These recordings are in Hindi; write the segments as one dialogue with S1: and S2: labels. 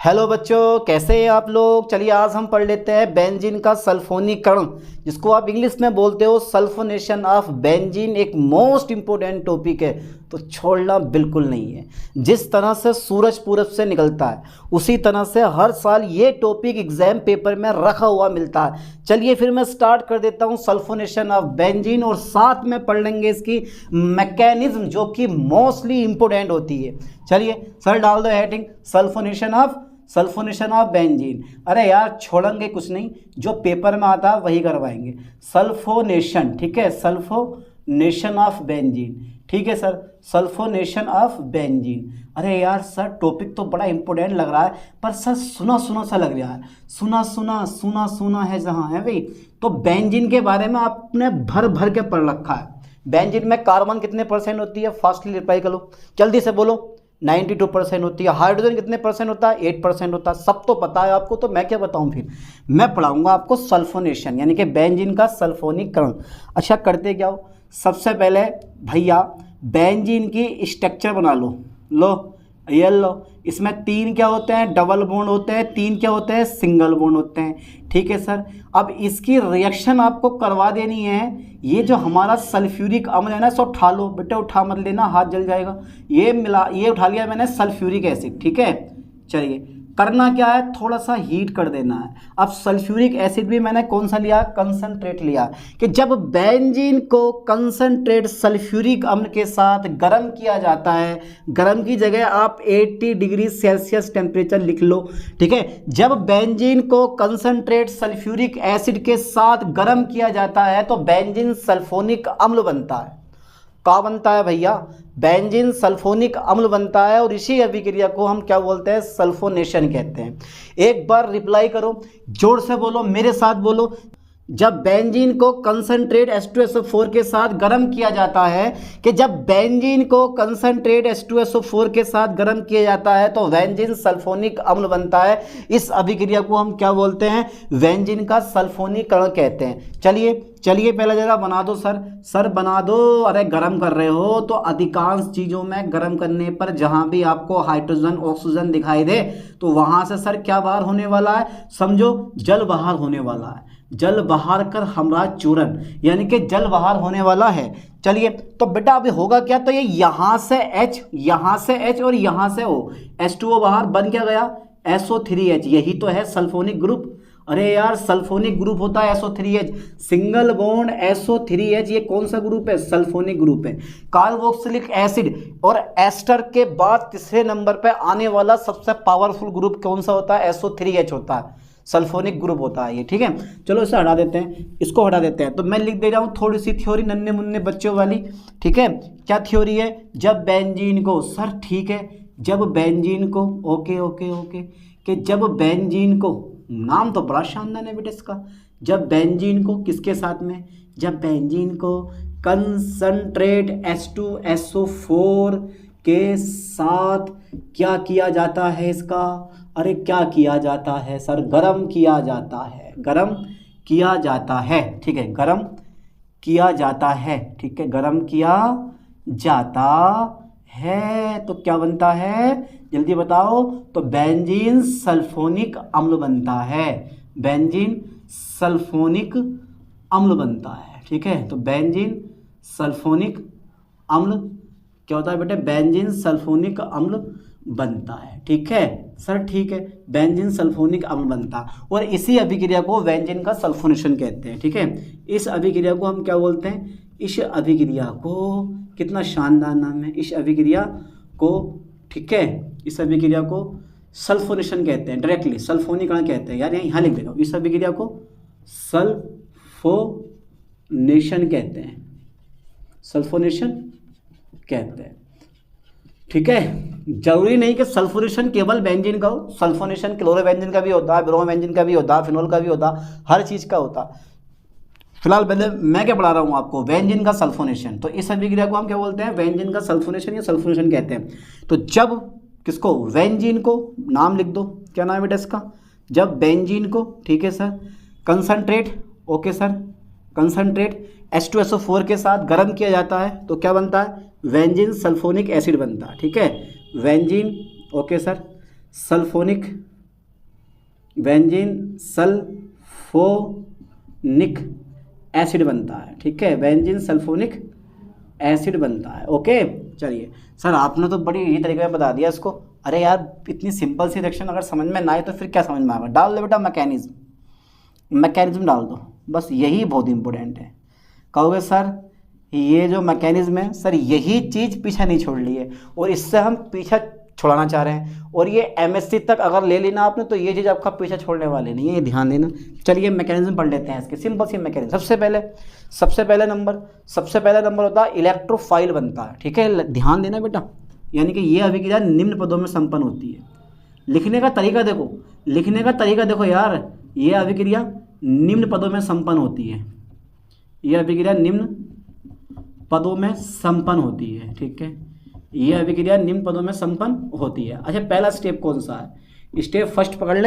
S1: हेलो बच्चों, कैसे हैं आप लोग। चलिए आज हम पढ़ लेते हैं बेंजीन का सल्फोनीकरण, जिसको आप इंग्लिश में बोलते हो सल्फोनेशन ऑफ बेंजीन। एक मोस्ट इंपॉर्टेंट टॉपिक है, तो छोड़ना बिल्कुल नहीं है। जिस तरह से सूरज पूरब से निकलता है उसी तरह से हर साल ये टॉपिक एग्जाम पेपर में रखा हुआ मिलता है। चलिए फिर मैं स्टार्ट कर देता हूँ सल्फोनेशन ऑफ बेंजीन, और साथ में पढ़ लेंगे इसकी मैकेनिज्म जो कि मोस्टली इंपॉर्टेंट होती है। चलिए सर डाल दो हेडिंग सल्फोनेशन ऑफ बेंजीन। अरे यार छोड़ेंगे कुछ नहीं, जो पेपर में आता है वही करवाएंगे। सल्फोनेशन, ठीक है, सल्फोनेशन ऑफ बेंजीन, ठीक है सर, सल्फोनेशन ऑफ बेंजीन। अरे यार सर टॉपिक तो बड़ा इंपॉर्टेंट लग रहा है, पर सर सुना सुना सा लग रहा है। सुना है जहाँ है भाई, तो बेंजीन के बारे में आपने भर भर के पढ़ रखा है। बेंजीन में कार्बन कितने परसेंट होती है, फास्टली रिप्लाई करो, जल्दी से बोलो। 92% होती है। हाइड्रोजन कितने परसेंट होता है, 8% होता है। सब तो पता है आपको, तो मैं क्या बताऊं फिर। मैं पढ़ाऊंगा आपको सल्फोनेशन यानी कि बेंजीन का सल्फोनीकरण। अच्छा करते क्या हो, सबसे पहले भैया बेंजीन की स्ट्रक्चर बना लो ये लो। इसमें 3 क्या होते हैं, डबल बॉन्ड होते हैं, 3 क्या होते हैं, सिंगल बॉन्ड होते हैं, ठीक है सर। अब इसकी रिएक्शन आपको करवा देनी है। ये जो हमारा सल्फ्यूरिक अम्ल है ना, इसको उठा लो बेटे, उठा मत लेना, हाथ जल जाएगा। ये उठा लिया मैंने सल्फ्यूरिक एसिड, ठीक है। चलिए करना क्या है, थोड़ा सा हीट कर देना है। अब सल्फ्यूरिक एसिड भी मैंने कौन सा लिया, कंसंट्रेट लिया, कि जब बेंजीन को कंसंट्रेट सल्फ्यूरिक अम्ल के साथ गर्म किया जाता है, गर्म की जगह आप 80 डिग्री सेल्सियस टेम्परेचर लिख लो, ठीक है। जब बेंजीन को कंसंट्रेट सल्फ्यूरिक एसिड के साथ गर्म किया जाता है तो बेंजीन सल्फोनिक अम्ल बनता है। क्या बनता है भैया, बेंजीन सल्फोनिक अम्ल बनता है, और इसी अभिक्रिया को हम क्या बोलते हैं, सल्फोनेशन कहते हैं। एक बार रिप्लाई करो, जोर से बोलो, मेरे साथ बोलो। जब बेंजीन को कंसंट्रेट H2SO4 के साथ गर्म किया जाता है, कि जब बेंजीन को कंसंट्रेट H2SO4 के साथ गर्म किया जाता है तो बेंजीन सल्फोनिक अम्ल बनता है। इस अभिक्रिया को हम क्या बोलते हैं, बेंजीन का सल्फोनीकरण कहते हैं। चलिए पहला जगह बना दो सर बना दो। अरे गर्म कर रहे हो तो अधिकांश चीज़ों में गर्म करने पर जहाँ भी आपको हाइड्रोजन ऑक्सीजन दिखाई दे तो वहाँ से सर क्या बाहर होने वाला है, समझो जल बाहर होने वाला है। जल बाहर कर हमरा चूरन, यानी कि जल बाहर होने वाला है। चलिए तो बेटा अभी होगा क्या, तो ये यहाँ से H और यहाँ से O, H2O बाहर बन क्या गया, SO3H। यही तो है सल्फोनिक ग्रुप। अरे यार सल्फोनिक ग्रुप होता है SO3H, सिंगल बॉन्ड SO3H। ये कौन सा ग्रुप है, सल्फोनिक ग्रुप है। कार्बोक्सिलिक एसिड और एस्टर के बाद तीसरे नंबर पे आने वाला सबसे पावरफुल ग्रुप कौन सा होता है, SO3H होता है, सल्फोनिक ग्रुप होता है ये, ठीक है। चलो इसे हटा देते हैं, इसको हटा देते हैं। तो मैं लिख दे रहा हूँ थोड़ी सी थ्योरी नन्हे मुन्ने बच्चों वाली, ठीक है। क्या थ्योरी है, जब बेंजीन को, सर ठीक है, जब बेंजीन को, ओके कि जब बेंजीन को, नाम तो बड़ा शानदार है बेटा इसका, जब बेंजीन को किसके साथ में, जब बेंजीन को कंसंट्रेट H2SO4 के साथ क्या किया जाता है इसका, अरे क्या किया जाता है सर, गरम किया जाता है, गरम किया जाता है, ठीक है, गरम किया जाता है, ठीक है, गरम किया जाता है तो क्या बनता है, जल्दी बताओ। तो बेंजीन सल्फोनिक अम्ल बनता है, बेंजीन सल्फोनिक अम्ल बनता है, ठीक है। तो बेंजीन सल्फोनिक अम्ल क्या होता है बेटे, बेंजीन सल्फोनिक अम्ल बनता है, ठीक है सर, ठीक है, बेंजीन सल्फोनिक अम्ल बनता है। और इसी अभिक्रिया को बेंजीन का सल्फोनेशन कहते हैं, ठीक है। इस अभिक्रिया को हम क्या बोलते हैं, इस अभिक्रिया को, कितना शानदार नाम है, इस अभिक्रिया को, ठीक है, इस अभिक्रिया को सल्फोनेशन कहते हैं, डायरेक्टली सल्फोनीकरण कहते हैं। यार यहाँ लिख देगा, इस अभिक्रिया को सल्फोनेशन कहते हैं, सल्फोनेशन कहते हैं, ठीक है। जरूरी नहीं कि सल्फोनेशन केवल बेंजीन का हो, सल्फोनेशन क्लोरोबेंजीन का भी होता है, ब्रोमोबेंजीन का भी होता है, फिनोल का भी होता है, हर चीज़ का होता है। फिलहाल पहले मैं क्या पढ़ा रहा हूँ आपको, बेंजीन का सल्फोनेशन। तो इस अभिक्रिया को हम क्या बोलते हैं, बेंजीन का सल्फोनेशन या सल्फोनेशन कहते हैं। तो जब किसको, बेंजीन को, नाम लिख दो, क्या नाम है बेटा इसका, जब बेंजीन को, ठीक है sir, concentrate, okay sir, concentrate H2SO4 के साथ गर्म किया जाता है तो क्या बनता है, बेंजीन सल्फोनिक एसिड बनता है, ठीक है, benzene, okay sir, sulphonic benzene sulphonic acid बनता है, ठीक है, बेंजीन सल्फोनिक एसिड बनता है। ओके चलिए सर आपने तो बड़ी इजी तरीके में बता दिया इसको। अरे यार इतनी सिंपल सी रिएक्शन अगर समझ में ना आए तो फिर क्या समझ में आएगा। डाल दो बेटा मैकेनिज्म डाल दो, बस यही बहुत इंपॉर्टेंट है। कहोगे सर ये जो मैकेनिज्म है सर यही चीज़ पीछा नहीं छोड़ ली है और इससे हम पीछा छुड़ाना चाह रहे हैं, और ये एमएससी तक अगर ले लेना आपने तो ये चीज़ आपका पीछा छोड़ने वाले नहीं है, ये ध्यान देना। चलिए मैकेनिज्म पढ़ लेते हैं इसके, सिंपल सी मैकेनिज्म। सबसे पहला नंबर होता है इलेक्ट्रोफाइल बनता है, ठीक है, ध्यान देना बेटा। यानी कि ये अभिक्रिया निम्न पदों में संपन्न होती है। लिखने का तरीका देखो यार, ये अभिक्रिया निम्न पदों में संपन्न होती है, ये अभिक्रिया निम्न पदों में संपन्न होती है, ठीक है, ये अभिक्रिया निम्न पदों में संपन्न होती है। अच्छा पहला स्टेप कौन सा है? स्टेप फर्स्ट पकड़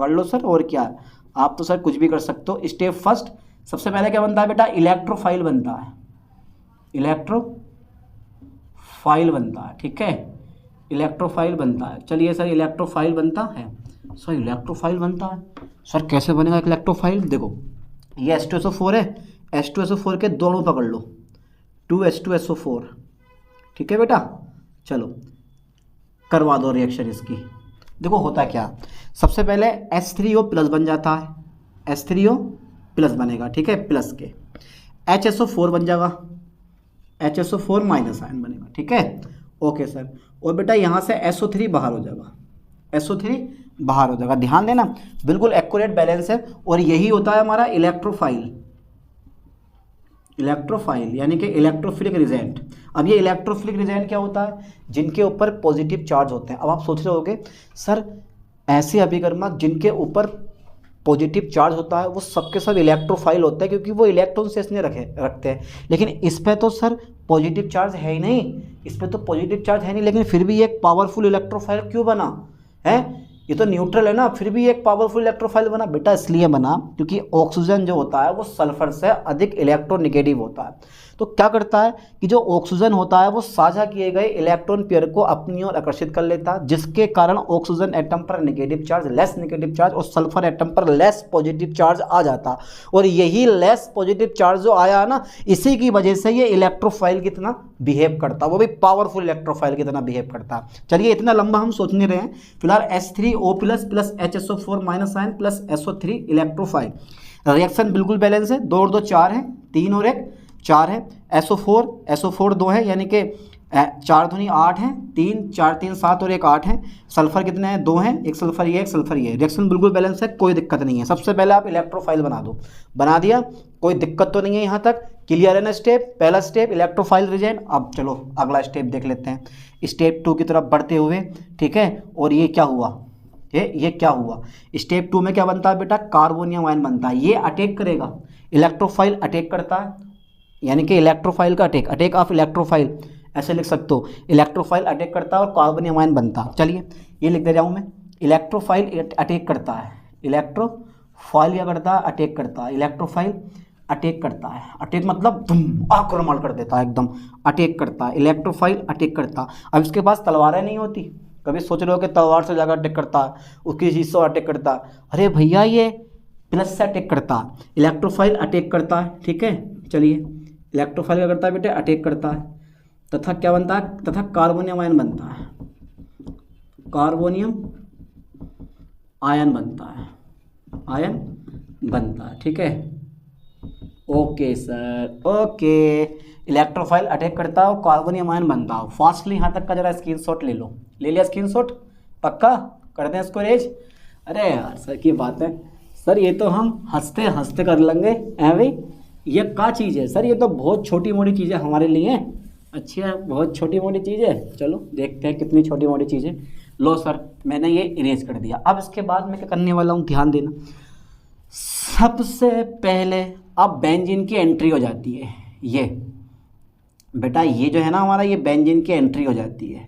S1: लो सर, और क्या आप तो सर कुछ भी कर सकते हो। स्टेप फर्स्ट सबसे पहले क्या बनता है बेटा? इलेक्ट्रोफाइल बनता है, इलेक्ट्रोफाइल बनता है, ठीक है, इलेक्ट्रोफाइल बनता है। चलिए सर इलेक्ट्रोफाइल बनता है, सर इलेक्ट्रोफाइल बनता है, सर कैसे बनेगा इलेक्ट्रोफाइल? देखो ये H2SO4 है, H2SO4 के दो अणु पकड़ लो, 2H2SO4, ठीक है बेटा। चलो करवा दो रिएक्शन इसकी। देखो होता क्या, सबसे पहले H3O प्लस बन जाता है, H3O प्लस बनेगा, ठीक है, प्लस के HSO4 बन जाएगा, HSO4 माइनस आयन बनेगा, ठीक है, ओके सर। और बेटा यहाँ से SO3 बाहर हो जाएगा, SO3 बाहर हो जाएगा। ध्यान देना बिल्कुल एक्यूरेट बैलेंस है, और यही होता है हमारा इलेक्ट्रोफाइल यानी कि इलेक्ट्रोफिलिक रिजेंट। अब ये इलेक्ट्रोफिलिक रिजेंट क्या होता है? जिनके ऊपर पॉजिटिव चार्ज होते हैं। अब आप सोच रहे होगे सर ऐसे अभिकर्मक जिनके ऊपर पॉजिटिव चार्ज होता है वो सबके सब इलेक्ट्रोफाइल होते हैं क्योंकि वो इलेक्ट्रॉन शेष में रखते हैं, लेकिन इस पर तो सर पॉजिटिव चार्ज है ही नहीं, इस पर तो पॉजिटिव चार्ज है नहीं, लेकिन फिर भी एक पावरफुल इलेक्ट्रोफाइल क्यों बना है? ये तो न्यूट्रल है ना, फिर भी एक पावरफुल इलेक्ट्रोफाइल बना। बेटा इसलिए बना क्योंकि ऑक्सीजन जो होता है वो सल्फर से अधिक इलेक्ट्रोनेगेटिव होता है। तो क्या करता है कि जो ऑक्सीजन होता है वो साझा किए गए इलेक्ट्रॉन पेयर को अपनी ओर आकर्षित कर लेता है, जिसके कारण ऑक्सीजन एटम पर negative charge, less negative charge, और सल्फर एटम पर लेस पॉजिटिव चार्ज आ जाता। और यही लेस पॉजिटिव चार्ज जो आया ना, इसी की वजह से ये इलेक्ट्रोफाइल की तरह बिहेव करता, वो भी पावरफुल इलेक्ट्रोफाइल की तरह बिहेव करता। चलिए इतना लंबा हम सोच नहीं रहे हैं, फिलहाल H3O plus HSO4 minus ion plus SO3 electrophile. Reaction बिल्कुल बैलेंस है, 2 और 2 4 है, 3 और 1 4 है, SO4 2 है, यानी कि 4 दूनी 8 है, 3 4 3 7 और 1 8 है। सल्फर कितने हैं? 2 हैं, एक सल्फर ये, एक सल्फर ये। रिएक्शन बिल्कुल बैलेंस है, कोई दिक्कत नहीं है। सबसे पहले आप इलेक्ट्रोफाइल बना दो, बना दिया, कोई दिक्कत तो नहीं है यहाँ तक, क्लियर है ना? स्टेप पहला स्टेप इलेक्ट्रोफाइल रिजेंट। अब चलो अगला स्टेप देख लेते हैं, स्टेप 2 की तरफ बढ़ते हुए, ठीक है। और ये क्या हुआ? ये क्या हुआ? स्टेप 2 में क्या बनता है बेटा? कार्बोनियम आयन बनता है। ये अटैक करेगा, इलेक्ट्रोफाइल अटैक करता है, यानी कि इलेक्ट्रोफाइल का अटैक ऑफ इलेक्ट्रोफाइल ऐसे लिख सकते हो, इलेक्ट्रोफाइल अटैक करता है और कार्बोनियम आयन बनता है। चलिए ये लिख दे रहा हूँ मैं, इलेक्ट्रोफाइल अटैक करता है, इलेक्ट्रोफाइल क्या करता है? अटैक करता है, इलेक्ट्रोफाइल अटैक करता है, अटैक मतलब आक्रमण कर देता है, एकदम अटैक करता है, इलेक्ट्रोफाइल अटैक करता है। अब इसके पास तलवारें नहीं होती, कभी सोच रहे हो कि तलवार से जाकर अटैक करता है, उसकी चीज़ से अटैक करता है, अरे भैया ये प्लस से अटैक करता है, इलेक्ट्रोफाइल अटैक करता है, ठीक है। चलिए इलेक्ट्रोफाइल क्या करता है बेटे? अटैक करता है, तथा क्या बनता है? तथा कार्बोनियम आयन बनता है, कार्बोनियम आयन बनता है, आयन बनता है, ठीक है, okay sir, okay. Electrophile attack करता है और कार्बोनियम आयन बनता है। फास्टली यहाँ तक का जरा स्क्रीनशॉट ले लो, ले लिया स्क्रीनशॉट? पक्का कर दें इसको रेज? अरे यार सर की बात है सर, ये तो हम हंसते हंसते कर लेंगे, है भाई, ये क्या चीज़ है सर? ये तो बहुत छोटी मोटी चीज़ें हमारे लिए। अच्छा बहुत छोटी मोटी चीज़ है, चलो देखते हैं कितनी छोटी मोटी चीज़ें। लो सर मैंने ये इरेज कर दिया। अब इसके बाद मैं क्या करने वाला हूँ, ध्यान देना। सबसे पहले अब बेंजीन की एंट्री हो जाती है, ये बेटा ये जो है ना हमारा, ये बेंजीन की एंट्री हो जाती है।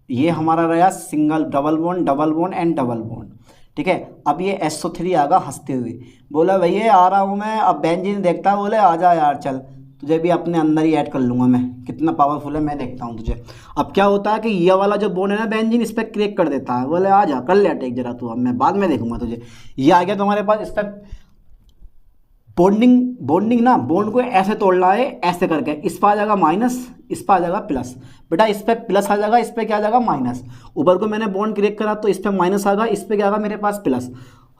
S1: ये हमारा रहा single double bond and double bond, ठीक है। अब ये SO3 आगा हंसते हुए, बोला भैया आ रहा हूँ मैं। अब बेंजीन देखता, बोले आ जा यार चल, तुझे भी अपने अंदर ही ऐड कर लूँगा मैं, कितना पावरफुल है मैं देखता हूँ तुझे। अब क्या होता है कि ये वाला जो बॉन्ड है ना बेंजीन, इस पर क्रिएट कर देता है। बोले आ जा कर ले अटैक जरा तू, अब मैं बाद में देखूंगा तुझे। ये आ गया तुम्हारे पास, इस पर बॉन्डिंग ना, बॉन्ड को ऐसे तोड़ना है, ऐसे करके इस पर आ जाएगा माइनस, इस पर आ जाएगा प्लस। बेटा इस पर प्लस आ जाएगा, इस पर क्या आ जाएगा माइनस। ऊपर को मैंने बॉन्ड क्रिएट करा तो इस पर माइनस आ गया, इस पर क्या आएगा मेरे पास प्लस।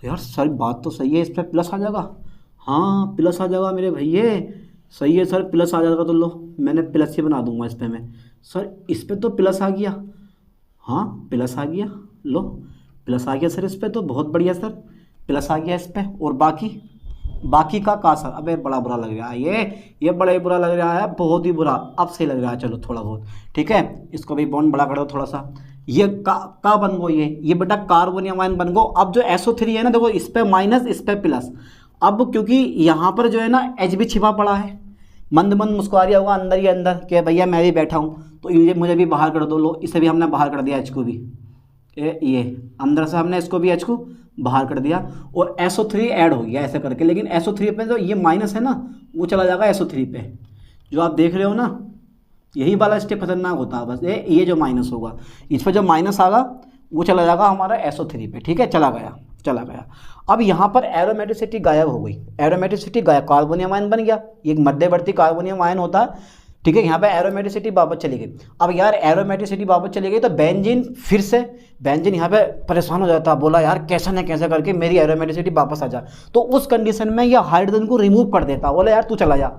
S1: यार सर बात तो सही है, इस पर प्लस आ जाएगा, हाँ प्लस आ जाएगा मेरे भैया, सही है सर प्लस आ जाएगा। तो लो मैंने प्लस ही बना दूंगा इस पर मैं। सर इस पर तो प्लस आ गया, हाँ प्लस आ गया, लो प्लस आ गया सर इस पर तो, बहुत बढ़िया सर प्लस आ गया इस पर। और बाकी का सर, अबे बड़ा बुरा लग रहा है ये बड़ा ही बुरा लग रहा है, बहुत ही बुरा। अब सही लग रहा है, चलो थोड़ा बहुत ठीक है। इसको भी बॉन्ड बड़ा करो थोड़ा सा। ये का बन गो, ये बेटा कार्बोनियम आयन बन गो। अब जो SO3 है ना देखो, इस पे माइनस इस पे प्लस। अब क्योंकि यहाँ पर जो है ना H भी छिपा पड़ा है, मंद मुस्कुरा रहा होगा अंदर ही अंदर कि भैया मैं भी बैठा हूँ, तो ये मुझे भी बाहर कर दो। लो इसे भी हमने बाहर कर दिया, H को भी, ये अंदर से हमने इसको भी H को बाहर कर दिया, और SO3 ऐड हो गया ऐसे करके। लेकिन SO3 पे जो ये माइनस है ना, वो चला जाएगा SO3 पे, जो आप देख रहे हो ना, यही वाला स्टेप खतरनाक होता है। बस ये जो माइनस होगा, इस पर जो माइनस आगा वो चला जाएगा हमारा SO3 पे, ठीक है, चला गया। अब यहाँ पर एरोमेटिसिटी गायब हो गई, एरोमेटिसिटी गायब, कार्बोनियम आयन बन गया, ये मध्यवर्ती कार्बोनियम आयन होता है, ठीक है। यहाँ पे एरोमेटिसिटी वापस चली गई। अब यार एरोमेटिसिटी वापस चली गई तो बेंजीन फिर से, बेंजीन यहाँ पे परेशान हो जाता है, बोला यार कैसे न कैसे करके मेरी एरोमेटिसिटी वापस आ जा। तो उस कंडीशन में यह हाइड्रोजन को रिमूव कर देता, बोला यार तू चला जा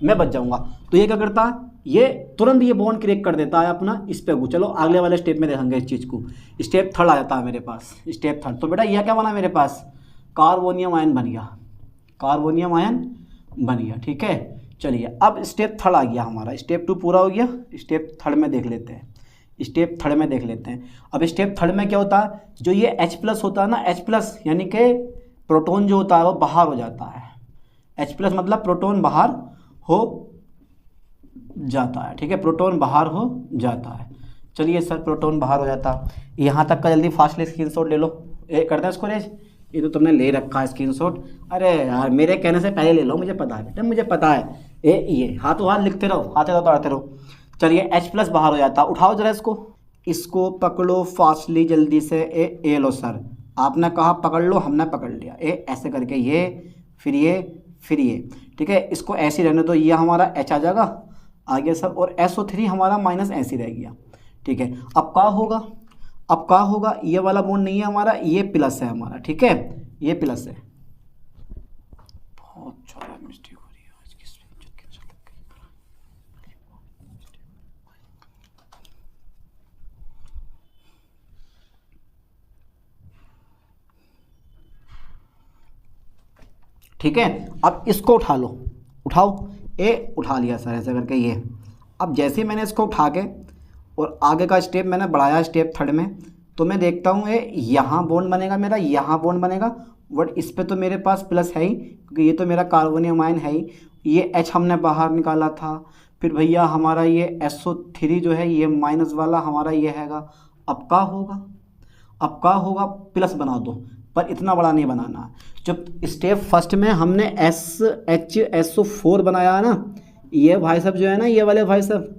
S1: मैं बच जाऊंगा। तो ये क्या करता है, ये तुरंत ये बॉन्ड क्रिएट कर देता है अपना इस पे। चलो अगले वाले स्टेप में देखेंगे इस चीज़ को। स्टेप थर्ड आ जाता है मेरे पास, स्टेप थर्ड। तो बेटा यह क्या बना मेरे पास, कार्बोनियम आयन बन गया, कार्बोनियम आयन बन गया, ठीक है। चलिए अब स्टेप थर्ड आ गया हमारा, स्टेप 2 पूरा हो गया, स्टेप थर्ड में देख लेते हैं, स्टेप थर्ड में देख लेते हैं। अब स्टेप थर्ड में क्या होता है, जो ये H+ होता है ना, H+ यानी कि प्रोटॉन जो होता है वो बाहर हो जाता है। H+ मतलब प्रोटॉन बाहर हो जाता है, ठीक है, प्रोटॉन बाहर हो जाता है। चलिए सर प्रोटॉन बाहर हो जाता है, यहाँ तक का जल्दी फास्टली स्क्रीनशॉट ले लो। कर दें इसको रेज, ये तो तुमने ले रखा है स्क्रीनशॉट। अरे यार मेरे कहने से पहले ले लो, मुझे पता है बेटा, मुझे पता है। ये हाथों हाथ लिखते रहो, हाथे हाथ आते रहो। चलिए H+ बाहर हो जाता, उठाओ जरा इसको पकड़ो फास्टली जल्दी से। ए लो सर, आपने कहा पकड़ लो, हमने पकड़ लिया। ऐसे करके ये फिर ये, ठीक है। इसको ऐसे रहने दो, ये हमारा H आ जाएगा, आ गया सर, और SO3 हमारा माइनस ऐसे रह गया, ठीक है। अब क्या होगा, ये वाला बॉन्ड नहीं है हमारा, ये प्लस है हमारा, ठीक है, ये प्लस है। बहुत ज़्यादा मिस्टेक हो रही है आज की, ठीक है। अब इसको उठा लो, उठा लिया सर ऐसे करके ये। अब जैसे ही मैंने इसको उठा के और आगे का स्टेप मैंने बढ़ाया स्टेप थर्ड में, तो मैं देखता हूँ यहाँ बॉन्ड बनेगा मेरा, यहाँ बॉन्ड बनेगा, बट इस पे तो मेरे पास प्लस है ही, क्योंकि ये तो मेरा कार्बोनियम आयन है ही। ये H हमने बाहर निकाला था, फिर भैया हमारा ये SO3 जो है ये माइनस वाला हमारा ये हैगा। अब क्या होगा, प्लस बना दो, पर इतना बड़ा नहीं बनाना। जब स्टेप फर्स्ट में हमने SO4 बनाया है ना, ये भाई साहब जो है ना, ये वाले भाई साहब,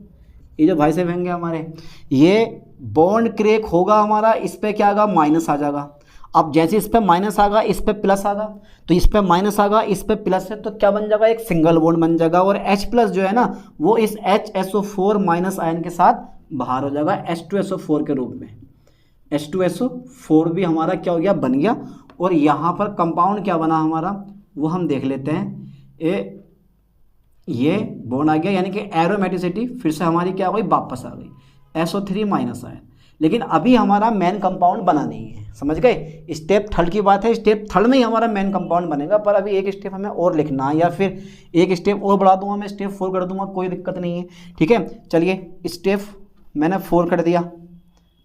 S1: ये जो भाई साहब होंगे हमारे, ये बॉन्ड क्रेक होगा हमारा, इस पे क्या आएगा, माइनस आ जाएगा। अब जैसे इस पे माइनस आएगा, इस पे प्लस आएगा, तो इस पे माइनस आएगा, इस पे प्लस है, तो क्या बन जाएगा, एक सिंगल बॉन्ड बन जाएगा। और H+ जो है ना, वो इस HSO4 माइनस आयन के साथ बाहर हो जाएगा H2SO4 के रूप में। H2SO4 भी हमारा क्या हो गया, बन गया। और यहाँ पर कंपाउंड क्या बना हमारा, वो हम देख लेते हैं। ये बॉन्ड आ गया, यानी कि एरोमेटिसिटी फिर से हमारी क्या हो गई, वापस आ गई, SO3 माइनस आयन। लेकिन अभी हमारा मेन कंपाउंड बना नहीं है, समझ गए। स्टेप थर्ड की बात है, स्टेप थर्ड में ही हमारा मेन कंपाउंड बनेगा, पर अभी एक स्टेप हमें और लिखना है, या फिर एक स्टेप और बढ़ा दूंगा मैं, स्टेप 4 कर दूंगा, कोई दिक्कत नहीं है, ठीक है। चलिए स्टेप मैंने 4 कर दिया,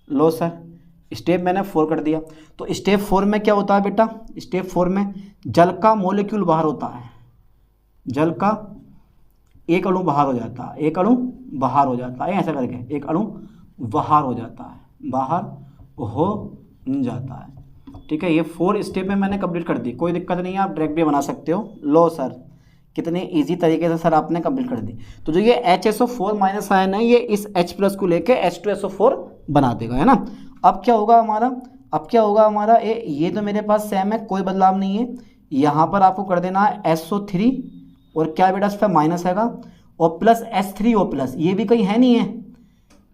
S1: लो सर स्टेप मैंने 4 कर दिया। तो स्टेप 4 में क्या होता है बेटा, स्टेप 4 में जल का मॉलिक्यूल बाहर होता है, जल का एक अणु बाहर हो जाता है, एक अणु बाहर हो जाता है, ऐसा करके एक अणु बाहर हो जाता है, बाहर हो जाता है, ठीक है। ये 4 स्टेप में मैंने कंप्लीट कर दी, कोई दिक्कत नहीं है, आप डायरेक्ट भी बना सकते हो। लो सर कितने इजी तरीके से सर आपने कंप्लीट कर दी। तो जो ये HSO4 माइनस आयन है ये इस H प्लस को लेके H2SO4 बना देगा, है ना। अब क्या होगा हमारा, ये तो मेरे पास सेम है, कोई बदलाव नहीं है। यहाँ पर आपको कर देना है SO3 और क्या बेटा इस पर माइनस हैगा और प्लस H3O प्लस, ये भी कहीं है नहीं है,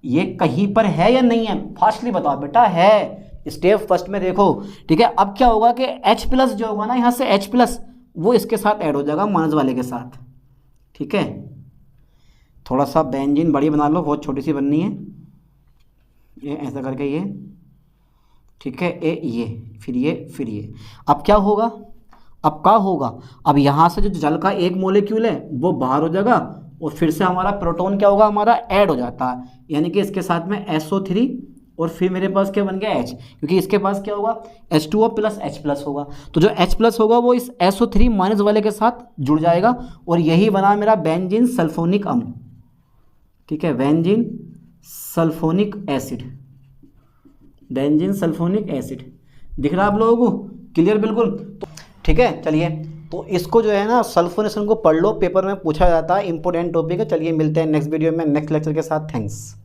S1: ये कहीं पर है या नहीं है, फास्टली बताओ बेटा। है, स्टेप फर्स्ट में देखो, ठीक है। अब क्या होगा कि H प्लस जो होगा ना यहाँ से H प्लस वो इसके साथ ऐड हो जाएगा माइनस वाले के साथ, ठीक है। थोड़ा सा बेंजीन बड़ी बना लो, बहुत छोटी सी बननी है, ये ऐसा करके ये, ठीक है। ये फिर ये अब क्या होगा, अब यहाँ से जो जल का एक मोलिक्यूल है वो बाहर हो जाएगा और फिर से हमारा प्रोटॉन क्या होगा, हमारा ऐड हो जाता है, यानी कि इसके साथ में SO3 और फिर मेरे पास क्या बन गया H, क्योंकि इसके पास क्या होगा H2O प्लस H प्लस होगा। तो जो H प्लस होगा वो इस SO3 माइनस वाले के साथ जुड़ जाएगा और यही बना मेरा बेंजीन सल्फोनिक अम्ल, ठीक है। Benzene sulphonic acid, benzene sulphonic acid दिख रहा है आप लोगों को, क्लियर बिल्कुल। तो ठीक है, चलिए तो इसको जो है ना सल्फोनेशन को पढ़ लो, पेपर में पूछा जाता है, इंपॉर्टेंट टॉपिक है। चलिए मिलते हैं नेक्स्ट वीडियो में नेक्स्ट लेक्चर के साथ। थैंक्स।